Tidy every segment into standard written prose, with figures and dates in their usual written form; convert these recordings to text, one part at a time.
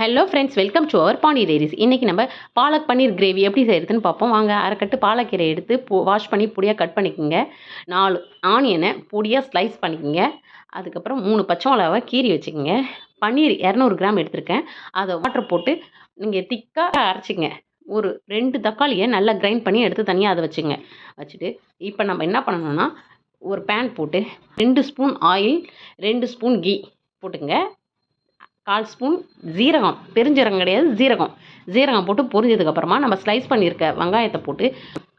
Hello friends, welcome to our Pondy diaries. இன்றைக்கி நம்ம பாலக் பன்னீர் gravy எப்படி செய்கிறதுன்னு பார்ப்போம். வாங்க. அரைக்கட்டு பாலக்கீரை எடுத்து வாஷ் பண்ணி பொடியாக கட் பண்ணிக்கோங்க. 4 ஆனியனை பொடியாக ஸ்லைஸ் பண்ணிக்கோங்க. அதுக்கப்புறம் 3 பச்சை மிளகாவை கீறி வச்சுக்கோங்க. பன்னீர் 200 கிராம் எடுத்திருக்கேன். அதை வாட்டர் போட்டு நீங்கள் திக்காக அரைச்சிங்க. ஒரு 2 தக்காளியை நல்லா கிரைண்ட் பண்ணி எடுத்து தனியாக அதை வச்சுட்டு இப்போ நம்ம என்ன பண்ணணும்னா, ஒரு பேன் போட்டு 2 ஸ்பூன் ஆயில், 2 ஸ்பூன் கீ போட்டுங்க. 1/4 ஸ்பூன் ஜீரகம், பெருஞ்சீரகம் கிடையாது, ஜீரகம் போட்டு பொரிஞ்சதுக்கப்புறமா நம்ம ஸ்லைஸ் பண்ணியிருக்க வெங்காயத்தை போட்டு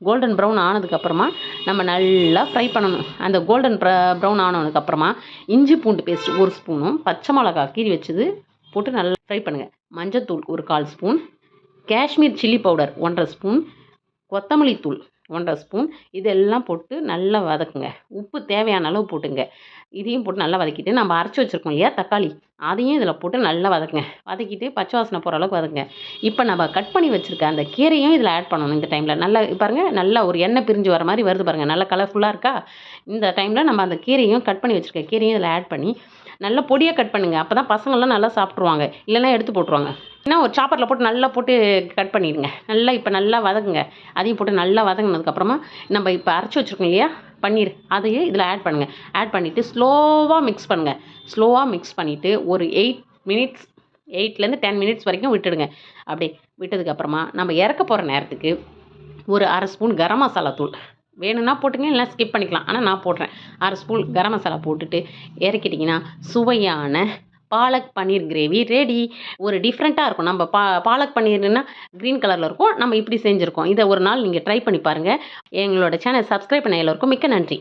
கோல்டன் ப்ரௌன் ஆனதுக்கப்புறமா நம்ம நல்லா ஃப்ரை பண்ணணும். அந்த கோல்டன் ப்ரௌன் ஆனதுக்கப்புறமா இஞ்சி பூண்டு பேஸ்ட் 1 ஸ்பூனும், பச்சை மிளகா கீறி வச்சது போட்டு நல்லா ஃப்ரை பண்ணுங்கள். மஞ்சத்தூள் ஒரு 1/4 spoon, Kashmir chilli powder 1/2 spoon, கொத்தமல்லி தூள் 1/2 ஸ்பூன், இதெல்லாம் போட்டு நல்லா வதக்குங்க. உப்பு தேவையான அளவு போட்டுங்க. இதையும் போட்டு நல்லா வதக்கிட்டு நம்ம அரைச்சி வச்சுருக்கோம் இல்லையா தக்காளி, அதையும் இதில் போட்டு நல்லா வதக்கிட்டு பச்சை வாசனை போகிற அளவுக்கு வதக்குங்க. இப்போ நம்ம கட் பண்ணி வச்சுருக்க அந்த கீரையும் இதில் ஆட் பண்ணணும். இந்த டைமில் நல்லா பாருங்கள், நல்லா ஒரு எண்ணெய் பிரிஞ்சு வர மாதிரி வருது பாருங்கள், நல்லா கலர்ஃபுல்லாக இருக்கா. இந்த டைமில் நம்ம அந்த கீரையும் கட் பண்ணி வச்சுருக்க கீரையும் இதில் ஆட் பண்ணி நல்லா பொடியாக கட் பண்ணுங்கள். அப்போ தான் பசங்கள்லாம் நல்லா சாப்பிட்ருவாங்க, இல்லைன்னா எடுத்து போட்டுருவாங்க. ஏன்னா ஒரு சாப்பரில் போட்டு நல்லா போட்டு கட் பண்ணிவிடுங்க. இப்போ நல்லா வதக்குங்க. அதையும் போட்டு நல்லா வதங்கினதுக்கப்புறமா நம்ம இப்போ அரைச்சி வச்சுருக்கோம் இல்லையா பன்னீர், அதையும் இதில் ஆட் பண்ணுங்கள். ஆட் பண்ணிவிட்டு ஸ்லோவாக மிக்ஸ் பண்ணுங்கள். ஸ்லோவாக மிக்ஸ் பண்ணிவிட்டு ஒரு 8லேருந்து 10 மினிட்ஸ் வரைக்கும் விட்டுடுங்க. அப்படியே விட்டதுக்கப்புறமா நம்ம இறக்க போகிற நேரத்துக்கு ஒரு 1/2 ஸ்பூன் கரம் மசாலா தூள் வேணும்னா போட்டுங்க, இல்லை ஸ்கிப் பண்ணிக்கலாம். ஆனால் நான் போடுறேன். 1/2 ஸ்பூன் கரம் மசாலா போட்டுட்டு இறக்கிட்டிங்கன்னா சுவையான பாலக் பன்னீர் கிரேவி ரெடி. ஒரு டிஃப்ரெண்ட்டாக இருக்கும். நம்ம பாலக் பன்னீர்னா க்ரீன் கலரில் இருக்கும், நம்ம இப்படி செஞ்சுருக்கோம். இதை ஒரு நாள் நீங்கள் ட்ரை பண்ணி பாருங்கள். எங்களோட சேனல் சப்ஸ்கிரைப் பண்ண எல்லோருக்கும் மிக்க நன்றி.